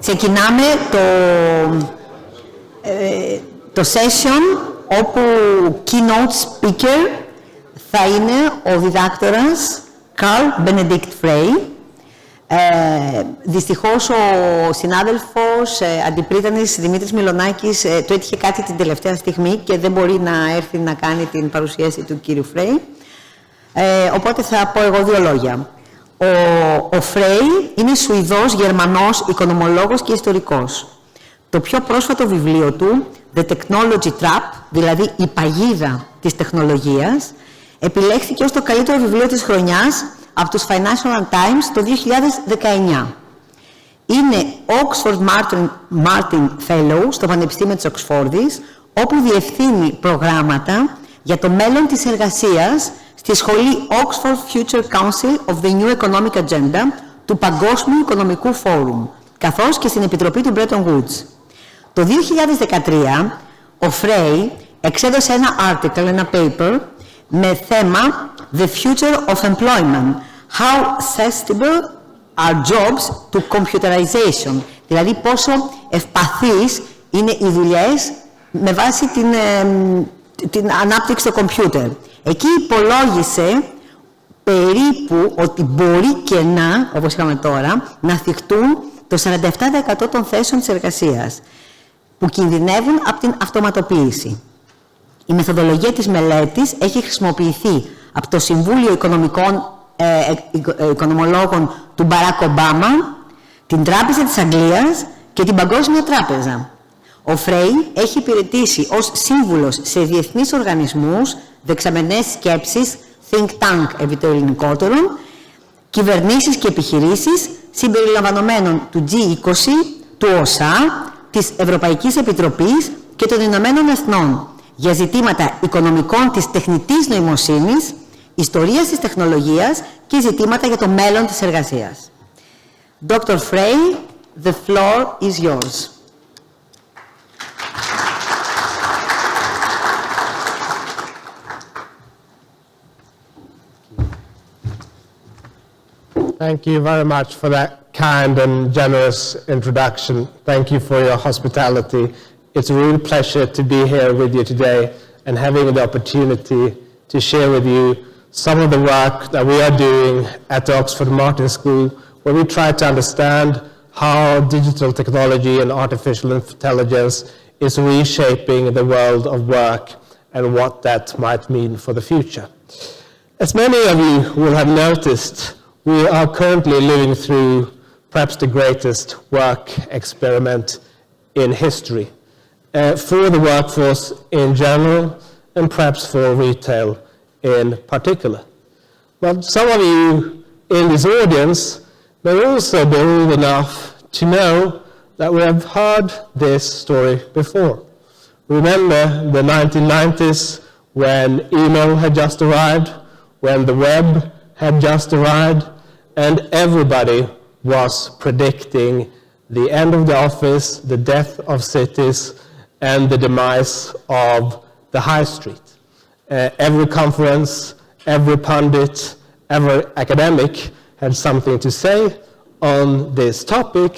Ξεκινάμε το session όπου keynote speaker θα είναι ο διδάκτορας Benedikt Frey. Δυστυχώς ο συνάδελφος αντιπρίτανης Δημήτρης Μιλωνάκης του έτυχε κάτι την τελευταία στιγμή και δεν μπορεί να έρθει να κάνει την παρουσίαση του κύριου Frey. Οπότε θα πω εγώ δύο λόγια. Ο Frey είναι Σουηδός, Γερμανός, οικονομολόγος και ιστορικός. Το πιο πρόσφατο βιβλίο του, The Technology Trap, δηλαδή η παγίδα της τεχνολογίας, επιλέχθηκε ως το καλύτερο βιβλίο της χρονιάς από τους Financial Times το 2019. Είναι Oxford Martin Fellow στο Πανεπιστήμιο της Οξφόρδης, όπου διευθύνει προγράμματα για το μέλλον της εργασίας στη σχολή Oxford Future Council of the New Economic Agenda του Παγκόσμιου Οικονομικού Φόρουμ, καθώς και στην Επιτροπή του Bretton Woods. Το 2013, ο Frey εξέδωσε ένα article, ένα paper, με θέμα The Future of Employment, How Susceptible are Jobs to Computerization, δηλαδή πόσο ευπαθείς είναι οι δουλειές με βάση την ανάπτυξη του κομπιούτερ. Εκεί υπολόγισε περίπου ότι μπορεί και όπως είχαμε τώρα, να θυχτούν το 47% των θέσεων της εργασίας, που κινδυνεύουν από την αυτοματοποίηση. Η μεθοδολογία της μελέτης έχει χρησιμοποιηθεί από το Συμβούλιο Οικονομολόγων του Μπαράκ Ομπάμα, την Τράπεζα της Αγγλίας και την Παγκόσμια Τράπεζα. Ο Frey έχει υπηρετήσει ως σύμβουλος σε διεθνείς οργανισμούς, δεξαμενές σκέψεις, think tank επί το ελληνικότερον, κυβερνήσεις και επιχειρήσεις, συμπεριλαμβανομένων του G20, του ΟΣΑ, της Ευρωπαϊκής Επιτροπής και των Ηνωμένων Εθνών, για ζητήματα οικονομικών της τεχνητής νοημοσύνης, ιστορίας της τεχνολογίας και ζητήματα για το μέλλον της εργασίας. Dr. Frey, the floor is yours. Thank you very much for that kind and generous introduction. Thank you for your hospitality. It's a real pleasure to be here with you today and having the opportunity to share with you some of the work that we are doing at the Oxford Martin School, where we try to understand how digital technology and artificial intelligence is reshaping the world of work and what that might mean for the future. As many of you will have noticed, we are currently living through perhaps the greatest work experiment in history, for the workforce in general and perhaps for retail in particular. But some of you in this audience may also be old enough to know that we have heard this story before. Remember the 1990s when email had just arrived, when the web had just arrived, and everybody was predicting the end of the office, the death of cities, and the demise of the high street. Every conference, every pundit, every academic had something to say on this topic,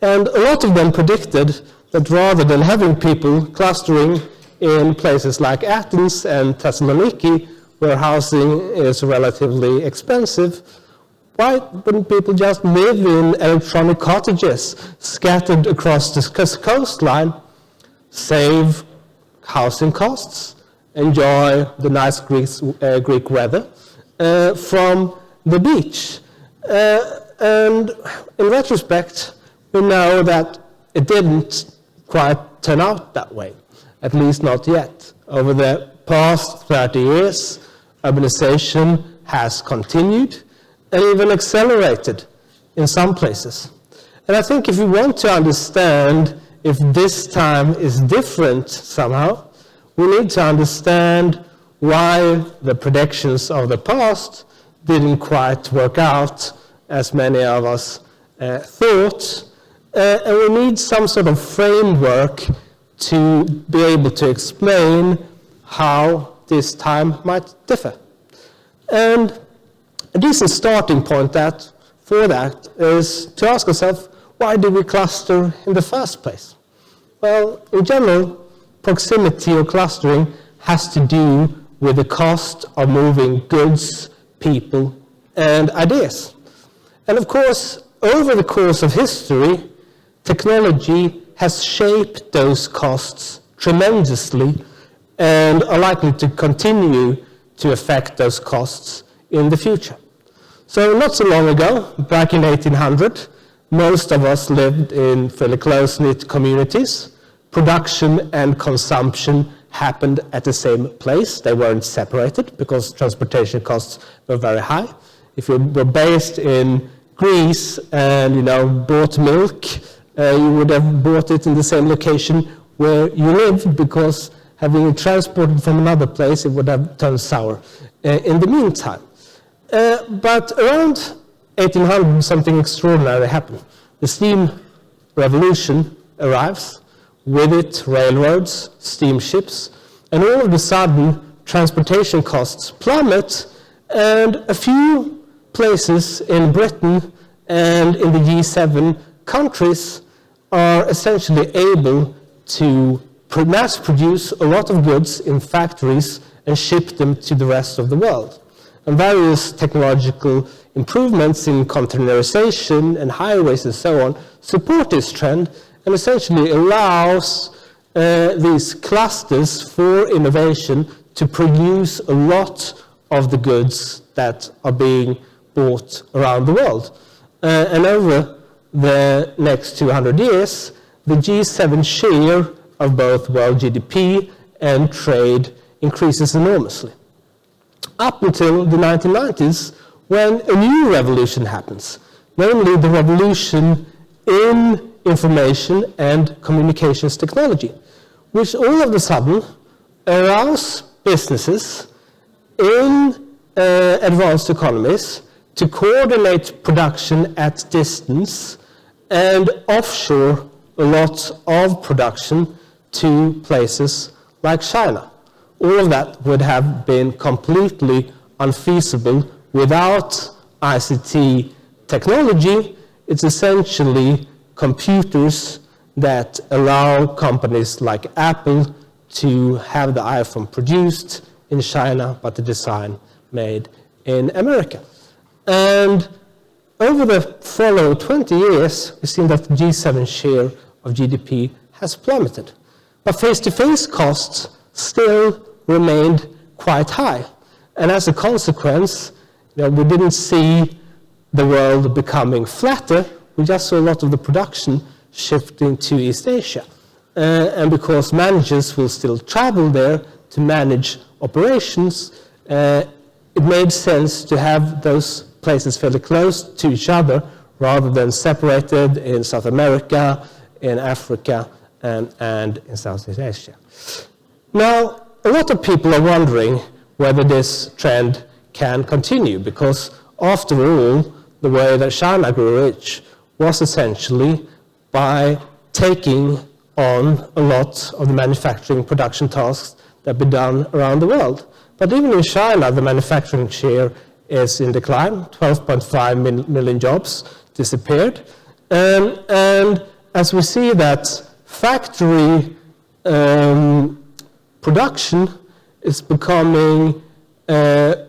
and a lot of them predicted that rather than having people clustering in places like Athens and Thessaloniki, where housing is relatively expensive, why wouldn't people just live in electronic cottages scattered across the coastline, save housing costs, enjoy the nice Greek weather from the beach? And in retrospect, we know that it didn't quite turn out that way, at least not yet. Over the past 30 years, urbanization has continued and even accelerated in some places. And I think if we want to understand if this time is different somehow, we need to understand why the predictions of the past didn't quite work out as many of us thought. And we need some sort of framework to be able to explain how this time might differ. And a decent starting point for that is to ask ourselves, why do we cluster in the first place? Well, in general, proximity or clustering has to do with the cost of moving goods, people, and ideas. And of course, over the course of history, technology has shaped those costs tremendously and are likely to continue to affect those costs in the future. So not so long ago, back in 1800, most of us lived in fairly close-knit communities. Production and consumption happened at the same place. They weren't separated because transportation costs were very high. If you were based in Greece and bought milk, you would have bought it in the same location where you lived, because having it transported from another place, it would have turned sour in the meantime. But around 1800, something extraordinary happened. The steam revolution arrives, with it railroads, steamships, and all of a sudden transportation costs plummet, and a few places in Britain and in the G7 countries are essentially able to mass produce a lot of goods in factories and ship them to the rest of the world. And various technological improvements in containerization and highways and so on support this trend and essentially allows these clusters for innovation to produce a lot of the goods that are being bought around the world. And over the next 200 years, the G7 share of both world GDP and trade increases enormously. Up until the 1990s, when a new revolution happens, namely the revolution in information and communications technology, which all of a sudden allows businesses in advanced economies to coordinate production at distance and offshore a lot of production to places like China. All of that would have been completely unfeasible without ICT technology. It's essentially computers that allow companies like Apple to have the iPhone produced in China, but the design made in America. And over the following 20 years, we've seen that the G7 share of GDP has plummeted. But face-to-face costs still remained quite high. And as a consequence, we didn't see the world becoming flatter. We just saw a lot of the production shifting to East Asia. And because managers will still travel there to manage operations, it made sense to have those places fairly close to each other rather than separated in South America, in Africa, and in Southeast Asia. Now, a lot of people are wondering whether this trend can continue, because after all, the way that China grew rich was essentially by taking on a lot of the manufacturing production tasks that be done around the world. But even in China, the manufacturing share is in decline. 12.5 million jobs disappeared. And as we see that factory production is becoming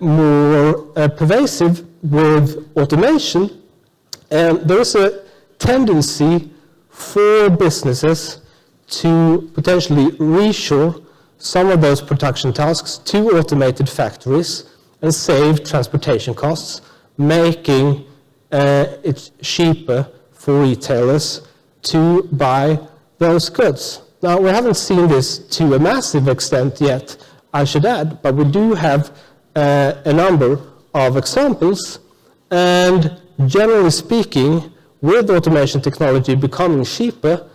more pervasive with automation, there is a tendency for businesses to potentially reshore some of those production tasks to automated factories and save transportation costs, making it cheaper for retailers to buy those goods. Now, we haven't seen this to a massive extent yet, I should add, but we do have a number of examples, and generally speaking, with automation technology becoming cheaper,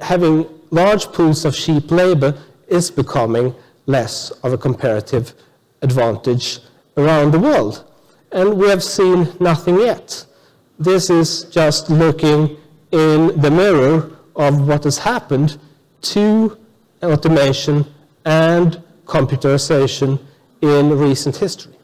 having large pools of cheap labor is becoming less of a comparative advantage around the world. And we have seen nothing yet. This is just looking in the mirror of what has happened to automation and computerization in recent history.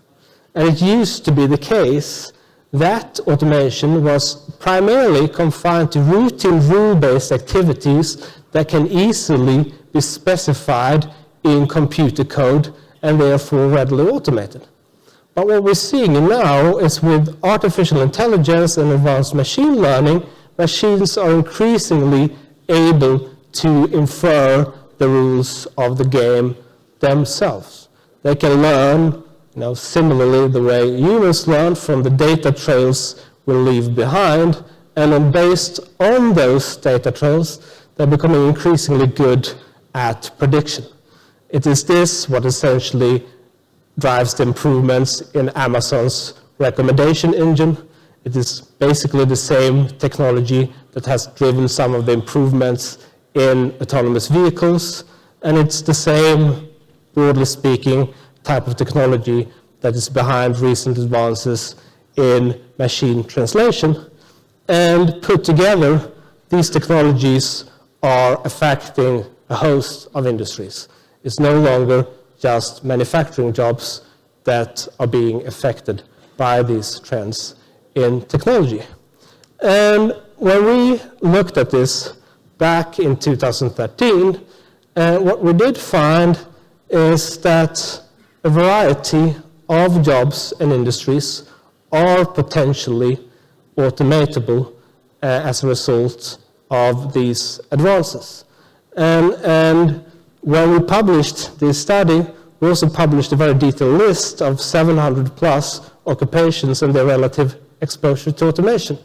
And it used to be the case that automation was primarily confined to routine rule-based activities that can easily be specified in computer code and therefore readily automated. But what we're seeing now is with artificial intelligence and advanced machine learning, machines are increasingly able to infer the rules of the game themselves. They can learn, similarly the way humans learn from the data trails we leave behind, and then based on those data trails, they're becoming increasingly good at prediction. It is this what essentially drives the improvements in Amazon's recommendation engine. It is basically the same technology that has driven some of the improvements in autonomous vehicles, and it's the same, broadly speaking, type of technology that is behind recent advances in machine translation. And put together, these technologies are affecting a host of industries. It's no longer just manufacturing jobs that are being affected by these trends in technology. And when we looked at this back in 2013, what we did find is that a variety of jobs and industries are potentially automatable as a result of these advances. And when we published this study, we also published a very detailed list of 700 plus occupations and their relative exposure to automation.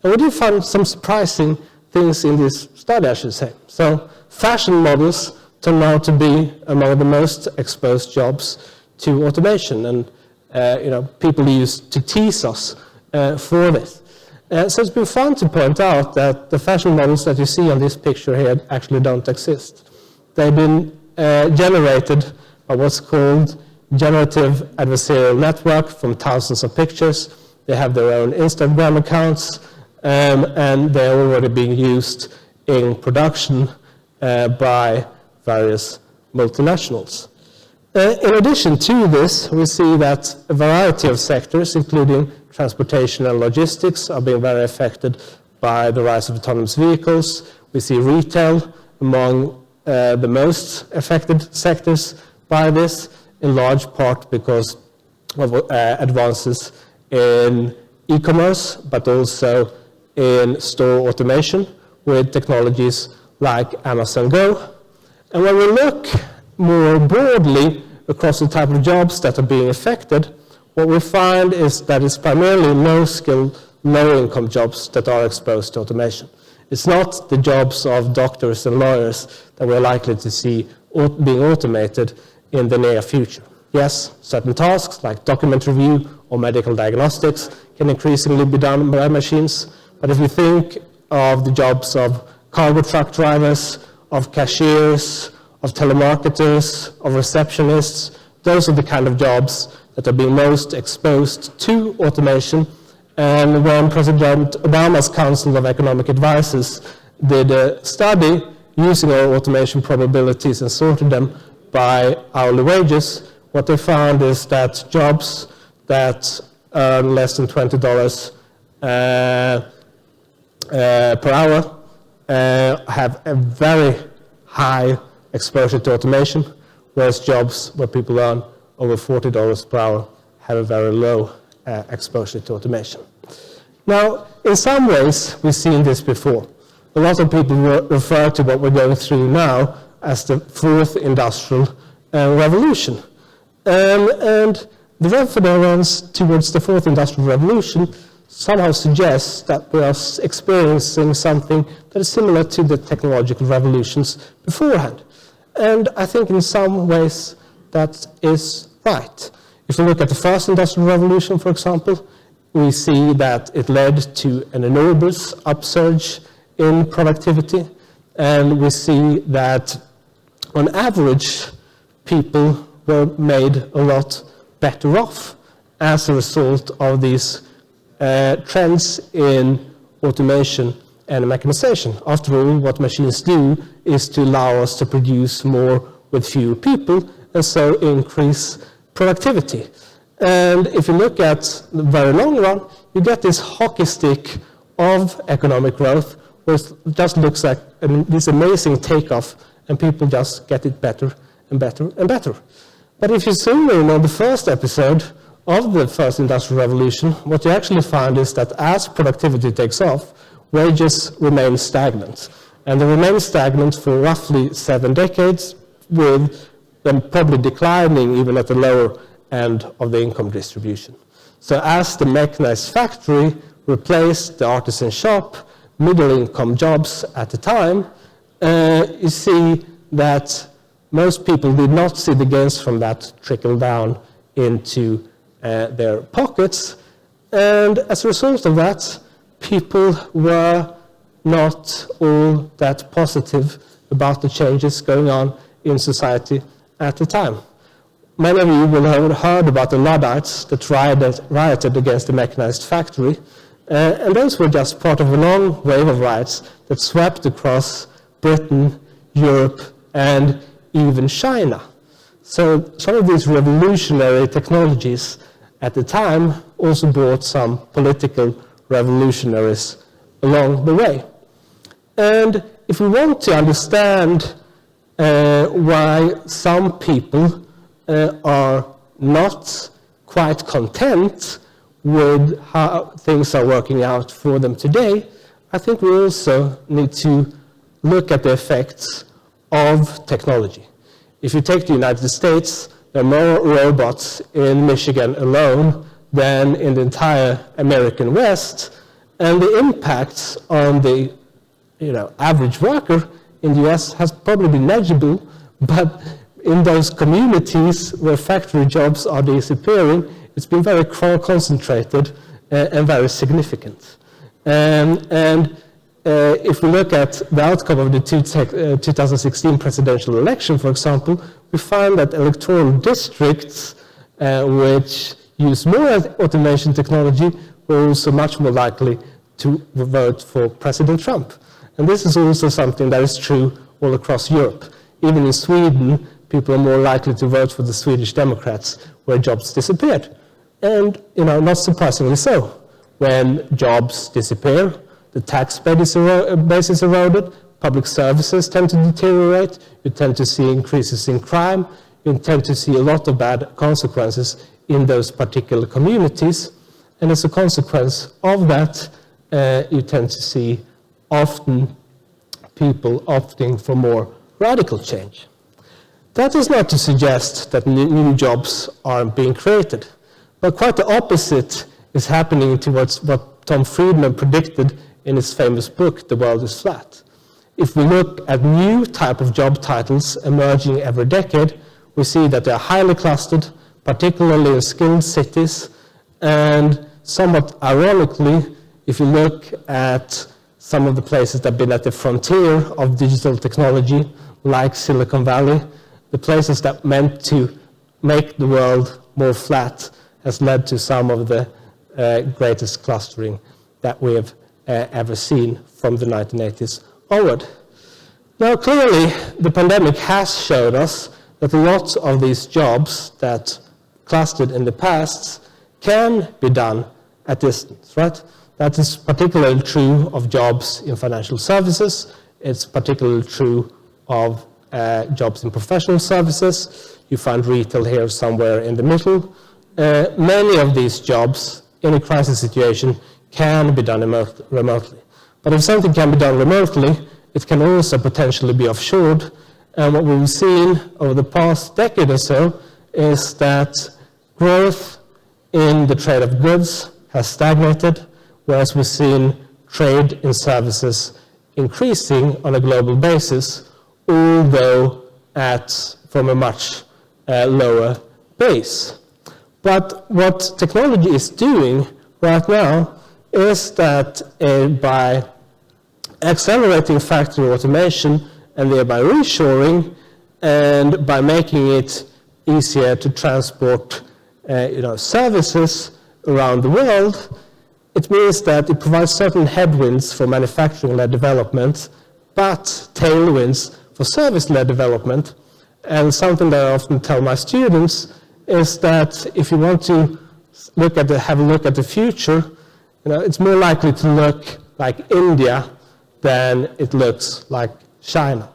And we did find some surprising things in this study, I should say. So fashion models turned out to be among the most exposed jobs to automation, and people used to tease us for this. So it's been fun to point out that the fashion models that you see on this picture here actually don't exist. They've been generated by what's called generative adversarial network from thousands of pictures. They have their own Instagram accounts, and they're already being used in production by various multinationals. In addition to this, we see that a variety of sectors, including transportation and logistics, are being very affected by the rise of autonomous vehicles. We see retail among the most affected sectors by this, in large part because of advances in e-commerce, but also in store automation with technologies like Amazon Go. And when we look more broadly across the type of jobs that are being affected, what we find is that it's primarily low-skilled, low-income jobs that are exposed to automation. It's not the jobs of doctors and lawyers that we're likely to see being automated in the near future. Yes, certain tasks like document review or medical diagnostics can increasingly be done by machines, but if we think of the jobs of cargo truck drivers, of cashiers, of telemarketers, of receptionists, those are the kind of jobs that are being most exposed to automation. And when President Obama's Council of Economic Advisors did a study using our automation probabilities and sorted them by hourly wages, what they found is that jobs that earn less than $20 per hour have a very high exposure to automation, whereas jobs where people earn over $40 per hour have a very low exposure to automation. Now, in some ways, we've seen this before. A lot of people refer to what we're going through now as the fourth industrial revolution. And the reference towards the fourth industrial revolution somehow suggests that we are experiencing something that is similar to the technological revolutions beforehand. And I think in some ways that is right. If we look at the first industrial revolution, for example, we see that it led to an enormous upsurge in productivity, and we see that on average people were made a lot better off as a result of these trends in automation and mechanization. After all, what machines do is to allow us to produce more with fewer people, and so increase productivity. And if you look at the very long run, you get this hockey stick of economic growth, where it just looks like this amazing takeoff, and people just get it better and better and better. But if you zoom in on the first episode of the first industrial revolution, what you actually find is that as productivity takes off, wages remain stagnant. And they remain stagnant for roughly 7 decades, with them probably declining even at the lower end of the income distribution. So as the mechanized factory replaced the artisan shop, middle-income jobs at the time, you see that most people did not see the gains from that trickle down into their pockets. And as a result of that, people were not all that positive about the changes going on in society at the time. Many of you will have heard about the Luddites that rioted against the mechanized factory, and those were just part of a long wave of riots that swept across Britain, Europe, and even China. So some of these revolutionary technologies at the time also brought some political revolutionaries along the way. And if we want to understand why some people are not quite content with how things are working out for them today, I think we also need to look at the effects of technology. If you take the United States, there are more robots in Michigan alone than in the entire American West, and the impacts on the average worker in the US has probably been negligible, but in those communities where factory jobs are disappearing, it's been very concentrated and very significant. If we look at the outcome of the 2016 presidential election, for example, we find that electoral districts which use more automation technology were also much more likely to vote for President Trump. And this is also something that is true all across Europe. Even in Sweden, people are more likely to vote for the Swedish Democrats, where jobs disappeared. And, not surprisingly so. When jobs disappear, the tax base is eroded, public services tend to deteriorate, you tend to see increases in crime, you tend to see a lot of bad consequences in those particular communities. And as a consequence of that, you tend to see often people opting for more radical change. That is not to suggest that new jobs aren't being created, but quite the opposite is happening towards what Tom Friedman predicted in his famous book, The World is Flat. If we look at new type of job titles emerging every decade, we see that they are highly clustered, particularly in skilled cities, and somewhat ironically, if you look at some of the places that have been at the frontier of digital technology, like Silicon Valley, the places that meant to make the world more flat has led to some of the greatest clustering that we have ever seen from the 1980s onward. Now, clearly, the pandemic has showed us that a lot of these jobs that clustered in the past can be done at distance, right? That is particularly true of jobs in financial services. It's particularly true of jobs in professional services. You find retail here somewhere in the middle. Many of these jobs in a crisis situation can be done remotely. But if something can be done remotely, it can also potentially be offshored. And what we've seen over the past decade or so is that growth in the trade of goods has stagnated, whereas we've seen trade in services increasing on a global basis, although from a much lower base. But what technology is doing right now is that by accelerating factory automation and thereby reshoring, and by making it easier to transport services around the world, it means that it provides certain headwinds for manufacturing-led development, but tailwinds for service-led development. And something that I often tell my students is that if you want to have a look at the future, it's more likely to look like India than it looks like China.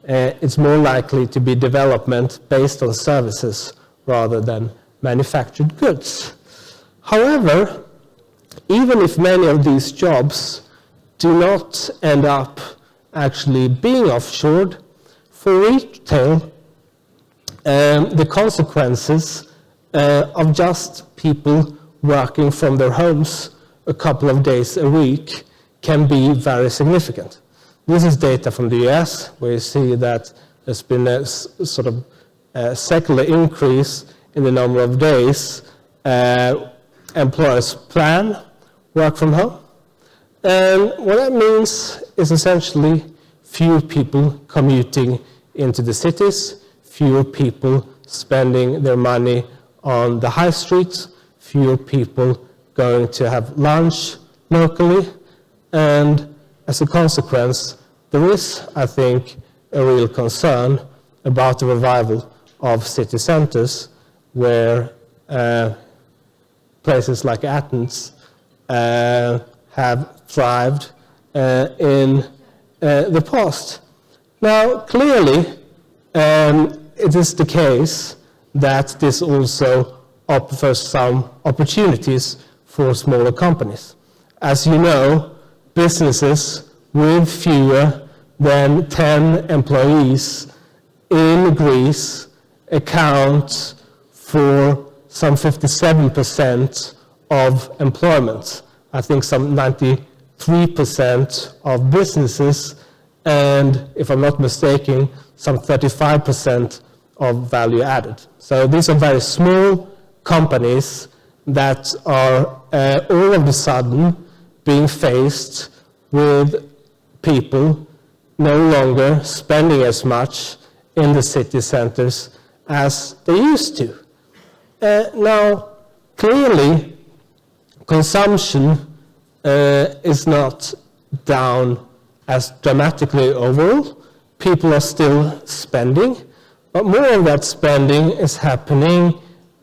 It's more likely to be development based on services rather than manufactured goods. However, even if many of these jobs do not end up actually being offshored, for retail, the consequences of just people working from their homes a couple of days a week can be very significant. This is data from the US, where you see that there's been a sort of secular increase in the number of days employers plan work from home. And what that means is essentially fewer people commuting into the cities, fewer people spending their money on the high streets, fewer people going to have lunch locally, and as a consequence, there is, I think, a real concern about the revival of city centers where places like Athens have thrived in the past. Now, clearly, it is the case that this also offers some opportunities for smaller companies. As you know, businesses with fewer than 10 employees in Greece account for some 57% of employment. I think some 93% of businesses, and if I'm not mistaken, some 35% of value added. So these are very small companies that are all of a sudden being faced with people no longer spending as much in the city centers as they used to. Now, clearly, consumption is not down as dramatically overall. People are still spending, but more of that spending is happening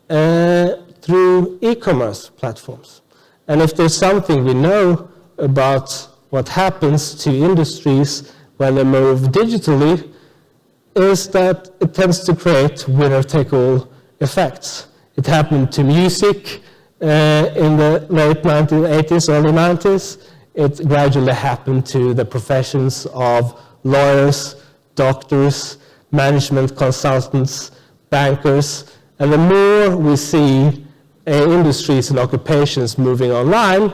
through e-commerce platforms. And if there's something we know about what happens to industries when they move digitally, is that it tends to create winner-take-all effects. It happened to music in the late 1980s, early 90s. It gradually happened to the professions of lawyers, doctors, management consultants, bankers. And the more we see industries and occupations moving online,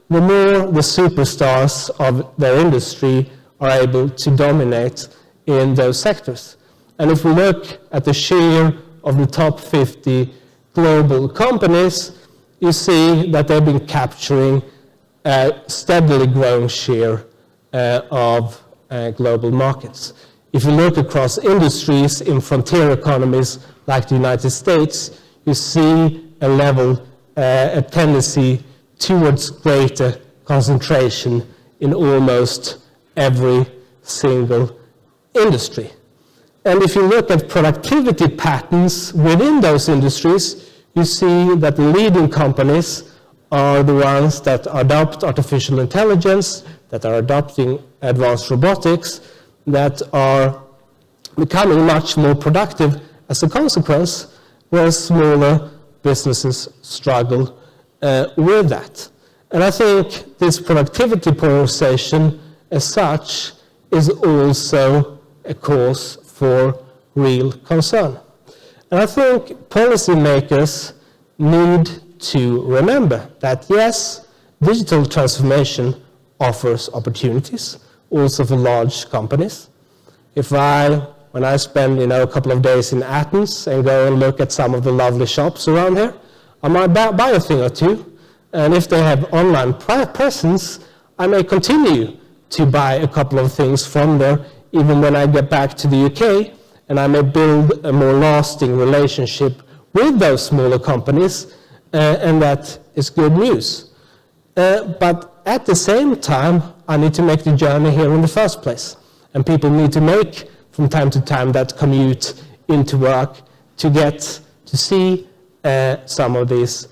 the more the superstars of their industry are able to dominate in those sectors. And if we look at the share of the top 50 global companies, you see that they've been capturing a steadily growing share of global markets. If you look across industries in frontier economies like the United States, you see a tendency towards greater concentration in almost every single industry. And if you look at productivity patterns within those industries, you see that the leading companies are the ones that adopt artificial intelligence, that are adopting advanced robotics, that are becoming much more productive as a consequence, whereas smaller businesses struggle with that. And I think this productivity polarization as such is also a cause for real concern. And I think policymakers need to remember that, yes, digital transformation offers opportunities, also for large companies. When I spend a couple of days in Athens and go and look at some of the lovely shops around here, I might buy a thing or two. And if they have online presence, I may continue to buy a couple of things from there, even when I get back to the UK, and I may build a more lasting relationship with those smaller companies, and that is good news. But at the same time, I need to make the journey here in the first place. And people need to make, from time to time, that commute into work to get to see some of these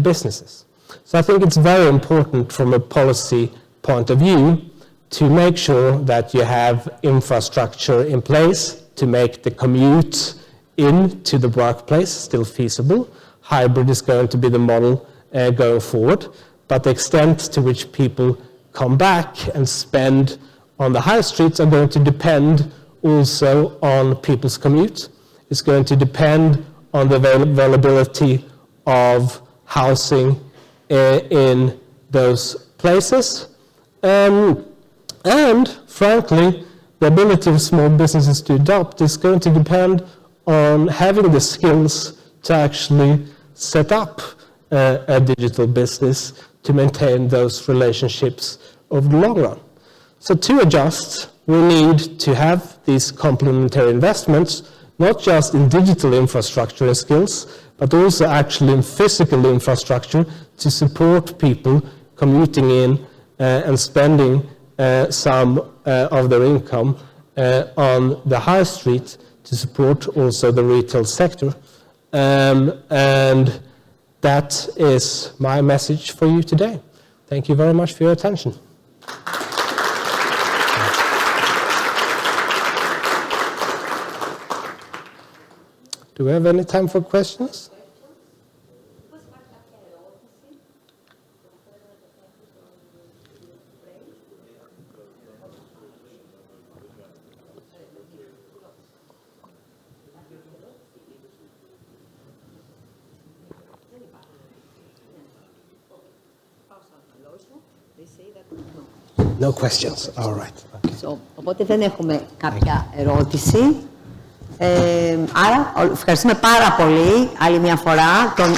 businesses. So I think it's very important from a policy point of view to make sure that you have infrastructure in place to make the commute into the workplace still feasible. Hybrid is going to be the model going forward, but the extent to which people come back and spend on the high streets are going to depend also on people's commute. It's going to depend on the availability of housing in those places. And frankly, the ability of small businesses to adopt is going to depend on having the skills to actually set up a digital business to maintain those relationships over the long run. So to adjust, we need to have these complementary investments, not just in digital infrastructure and skills, but also actually in physical infrastructure to support people commuting in and spending some of their income on the high street to support also the retail sector. And that is my message for you today. Thank you very much for your attention. Do we have any time for questions? No questions. All right. Okay. So, οπότε δεν έχουμε κάποια ερώτηση. Άρα, ευχαριστούμε πάρα πολύ άλλη μια φορά τον